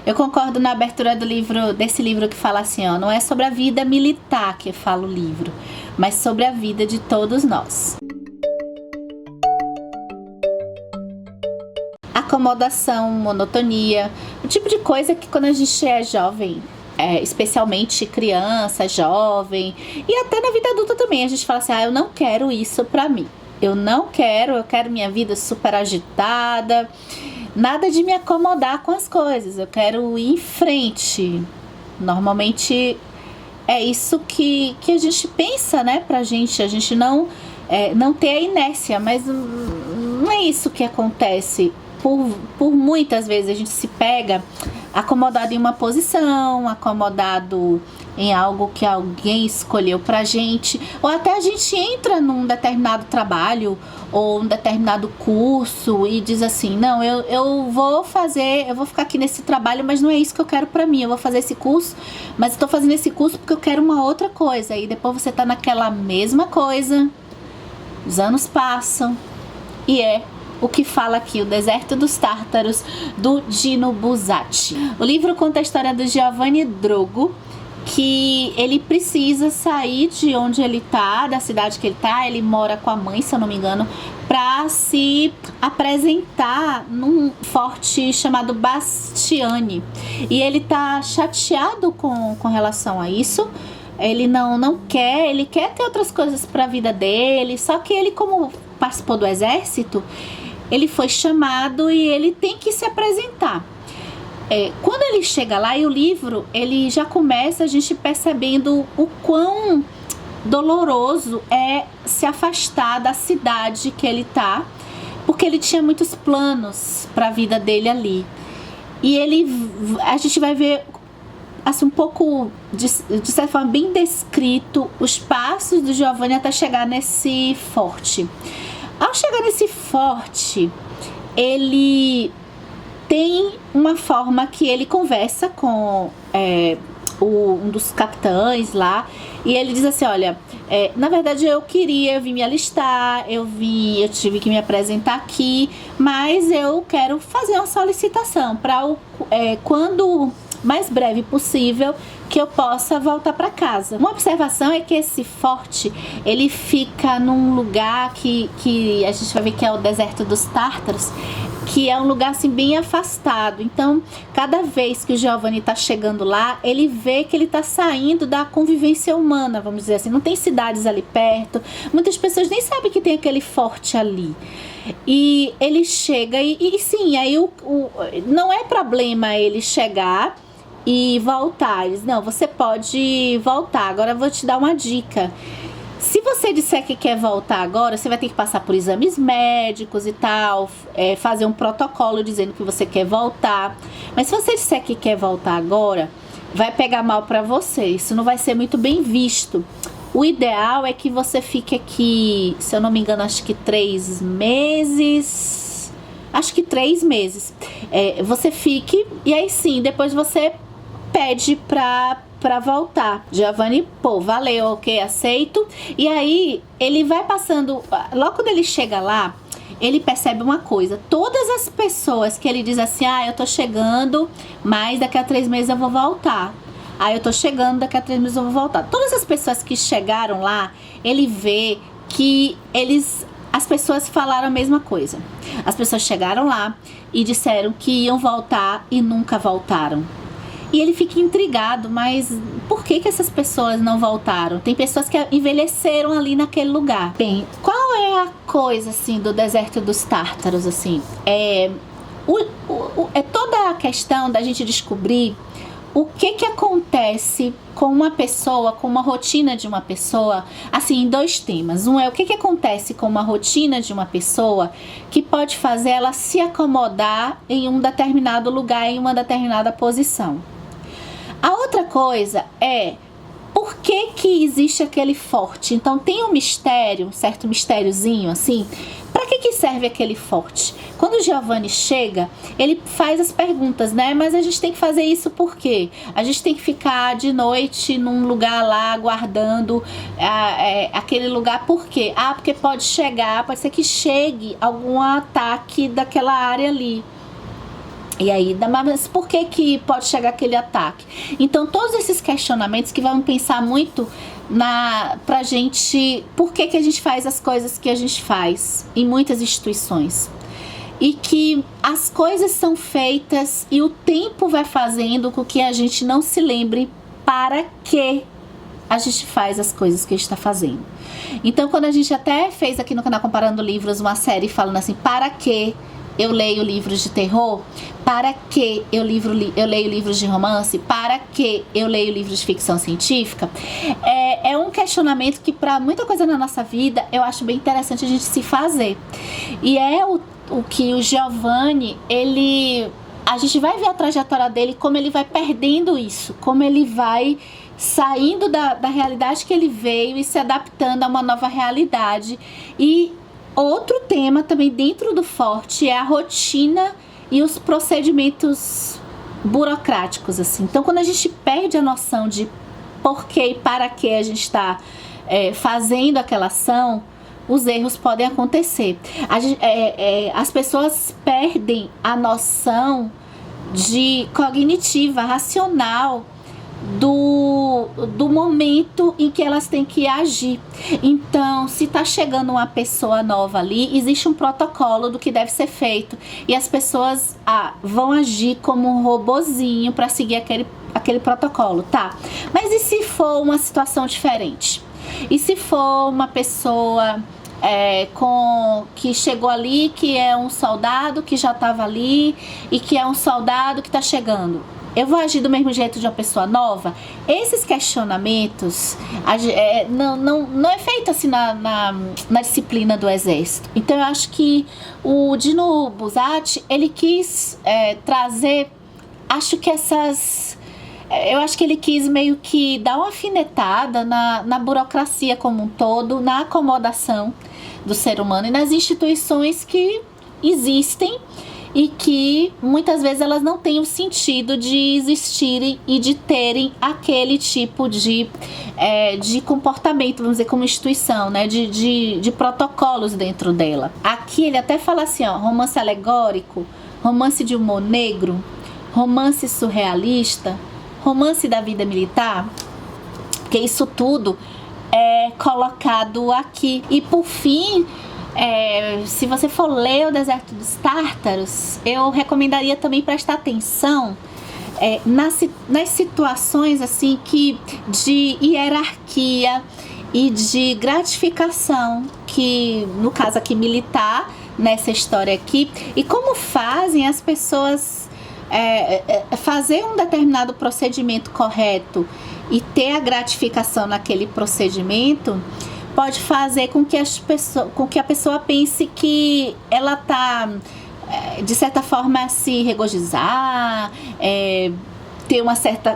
Eu concordo na abertura desse livro que fala assim, ó, não é sobre a vida militar que fala o livro, mas sobre a vida de todos nós. Acomodação, monotonia, o tipo de coisa que quando a gente é jovem, especialmente criança, jovem, e até na vida adulta também, a gente fala assim, eu não quero isso pra mim. Eu quero minha vida super agitada, nada de me acomodar com as coisas, eu quero ir em frente. Normalmente é isso que a gente pensa, né, pra gente, a gente não ter a inércia, mas não é isso que acontece. Por muitas vezes a gente se pega acomodado em uma posição, acomodado em algo que alguém escolheu pra gente, ou até a gente entra num determinado trabalho ou um determinado curso e diz assim, não, eu vou ficar aqui nesse trabalho, mas não é isso que eu quero pra mim, eu vou fazer esse curso, mas eu tô fazendo esse curso porque eu quero uma outra coisa, e depois você tá naquela mesma coisa, os anos passam, e o que fala aqui, O Deserto dos Tártaros, do Dino Buzzati. O livro conta a história do Giovanni Drogo, que ele precisa sair de onde ele tá, da cidade que ele tá, ele mora com a mãe, se eu não me engano, para se apresentar num forte chamado Bastiani. E ele tá chateado com relação a isso. Ele não quer, ele quer ter outras coisas para a vida dele, só que ele, como participou do exército, ele foi chamado e ele tem que se apresentar. Quando ele chega lá, e o livro, ele já começa a gente percebendo o quão doloroso é se afastar da cidade que ele tá, porque ele tinha muitos planos para a vida dele ali. E a gente vai ver assim, um pouco, de certa forma, bem descrito os passos do Giovanni até chegar nesse forte. Ao chegar nesse forte, ele tem uma forma que ele conversa com um dos capitães lá, e ele diz assim, olha, na verdade eu vim me alistar, eu tive que me apresentar aqui, mas eu quero fazer uma solicitação para quando mais breve possível que eu possa voltar para casa. Uma observação é que esse forte, ele fica num lugar que a gente vai ver que é o deserto dos Tártaros, que é um lugar assim bem afastado. Então, cada vez que o Giovanni tá chegando lá, ele vê que ele tá saindo da convivência humana, vamos dizer assim. Não tem cidades ali perto, muitas pessoas nem sabem que tem aquele forte ali. E ele chega e sim, aí não é problema ele chegar e voltar. Eles, não, você pode voltar. Agora eu vou te dar uma dica. Se você disser que quer voltar agora, você vai ter que passar por exames médicos e tal, fazer um protocolo dizendo que você quer voltar. Mas se você disser que quer voltar agora, vai pegar mal pra você. Isso não vai ser muito bem visto. O ideal é que você fique aqui, se eu não me engano, acho que 3 meses. Acho que 3 meses. Você fique e aí sim, depois você pede pra voltar. Giovanni, valeu, ok, aceito. E aí, ele vai passando, logo quando ele chega lá, ele percebe uma coisa, todas as pessoas que ele diz assim, eu tô chegando, mas daqui a 3 meses eu vou voltar. Eu tô chegando, daqui a 3 meses eu vou voltar. Todas as pessoas que chegaram lá, ele vê que as pessoas falaram a mesma coisa. As pessoas chegaram lá e disseram que iam voltar e nunca voltaram. E ele fica intrigado, mas por que essas pessoas não voltaram? Tem pessoas que envelheceram ali naquele lugar. Bem, qual é a coisa, assim, do deserto dos Tártaros, assim? É toda a questão da gente descobrir o que acontece com uma pessoa, com uma rotina de uma pessoa, assim, em 2 temas. Um é o que acontece com uma rotina de uma pessoa que pode fazer ela se acomodar em um determinado lugar, em uma determinada posição. A outra coisa é por que existe aquele forte. Então tem um mistério, um certo mistériozinho assim. Para que serve aquele forte? Quando o Giovanni chega, ele faz as perguntas, né? Mas a gente tem que fazer isso por quê? A gente tem que ficar de noite num lugar lá, guardando aquele lugar por quê? Porque pode ser que chegue algum ataque daquela área ali. E aí, mas por que pode chegar aquele ataque? Então, todos esses questionamentos que vão pensar muito pra gente, por que a gente faz as coisas que a gente faz em muitas instituições. E que as coisas são feitas e o tempo vai fazendo com que a gente não se lembre para que a gente faz as coisas que a gente está fazendo. Então, quando a gente até fez aqui no canal Comparando Livros uma série falando assim, para que eu leio livros de terror? Para que eu leio livros de romance? Para que eu leio livros de ficção científica? É um questionamento que para muita coisa na nossa vida eu acho bem interessante a gente se fazer. E é o que o Giovanni, a gente vai ver a trajetória dele, como ele vai perdendo isso, como ele vai saindo da realidade que ele veio e se adaptando a uma nova realidade. E outro tema também dentro do Forte é a rotina e os procedimentos burocráticos, assim. Então, quando a gente perde a noção de por que e para que a gente está fazendo aquela ação, os erros podem acontecer. As pessoas perdem a noção cognitiva, racional, do momento em que elas têm que agir. Então, se está chegando uma pessoa nova ali, existe um protocolo do que deve ser feito, e as pessoas vão agir como um robozinho para seguir aquele protocolo, tá? Mas e se for uma situação diferente? E se for uma pessoa que chegou ali, que é um soldado que já estava ali e que é um soldado que está chegando? Eu vou agir do mesmo jeito de uma pessoa nova? Esses questionamentos não é feito assim na disciplina do Exército. Então eu acho que o Dino Buzzati, ele quis trazer, eu acho que ele quis meio que dar uma alfinetada na burocracia como um todo, na acomodação do ser humano e nas instituições que existem e que muitas vezes elas não têm o sentido de existirem e de terem aquele tipo de comportamento, vamos dizer, como instituição, né? de protocolos dentro dela. Aqui ele até fala assim, romance alegórico, romance de humor negro, romance surrealista, romance da vida militar, que isso tudo é colocado aqui. E por fim, se você for ler O Deserto dos Tártaros, eu recomendaria também prestar atenção nas situações assim de hierarquia e de gratificação, que no caso aqui militar, nessa história aqui, e como fazem as pessoas fazer um determinado procedimento correto e ter a gratificação naquele procedimento, pode fazer com que a pessoa pense que ela está, de certa forma, se regozijar,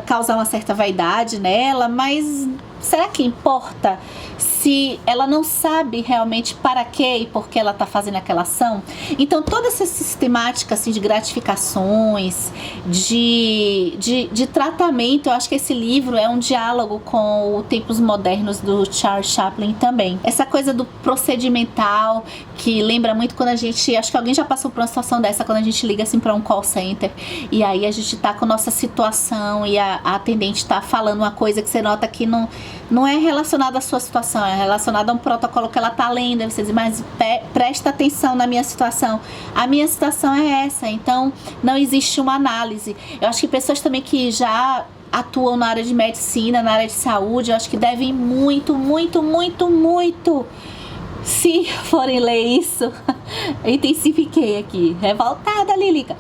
causar uma certa vaidade nela, mas será que importa se ela não sabe realmente para que e por que ela está fazendo aquela ação? Então, toda essa sistemática assim, de gratificações, de tratamento, eu acho que esse livro é um diálogo com os tempos modernos do Charles Chaplin também. Essa coisa do procedimental, que lembra muito quando a gente, acho que alguém já passou por uma situação dessa, quando a gente liga assim para um call center, e aí a gente tá com nossa situação e a atendente tá falando uma coisa que você nota que não é relacionada à sua situação, é relacionada a um protocolo que ela tá lendo. Aí você diz, mas presta atenção na minha situação. A minha situação é essa, então não existe uma análise. Eu acho que pessoas também que já atuam na área de medicina, na área de saúde, eu acho que devem muito, se forem ler isso, eu intensifiquei aqui, revoltada, Lílica,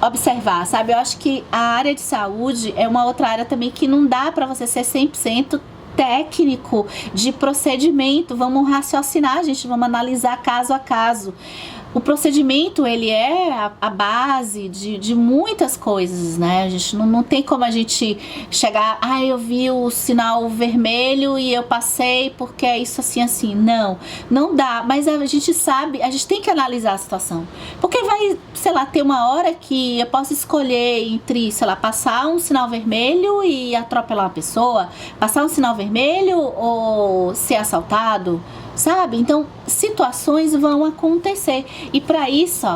observar, sabe? Eu acho que a área de saúde é uma outra área também que não dá para você ser 100% técnico de procedimento. Vamos raciocinar, gente, vamos analisar caso a caso. O procedimento, ele é a base de muitas coisas, né? A gente não tem como a gente chegar, eu vi o sinal vermelho e eu passei porque é isso assim. Não dá, mas a gente sabe, a gente tem que analisar a situação. Porque vai, sei lá, ter uma hora que eu posso escolher entre, sei lá, passar um sinal vermelho e atropelar uma pessoa, passar um sinal vermelho ou ser assaltado, sabe? Então, situações vão acontecer. E para isso,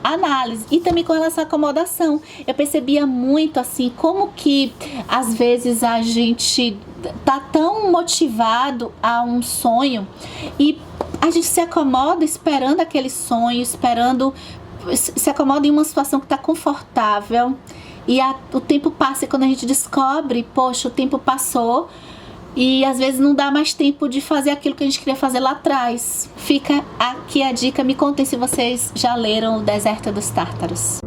análise. E também com relação à acomodação, eu percebia muito assim como que às vezes a gente tá tão motivado a um sonho e a gente se acomoda esperando aquele sonho, se acomoda em uma situação que está confortável e o tempo passa, e quando a gente descobre, poxa, o tempo passou e às vezes não dá mais tempo de fazer aquilo que a gente queria fazer lá atrás. Fica aqui a dica, me contem se vocês já leram O Deserto dos Tártaros.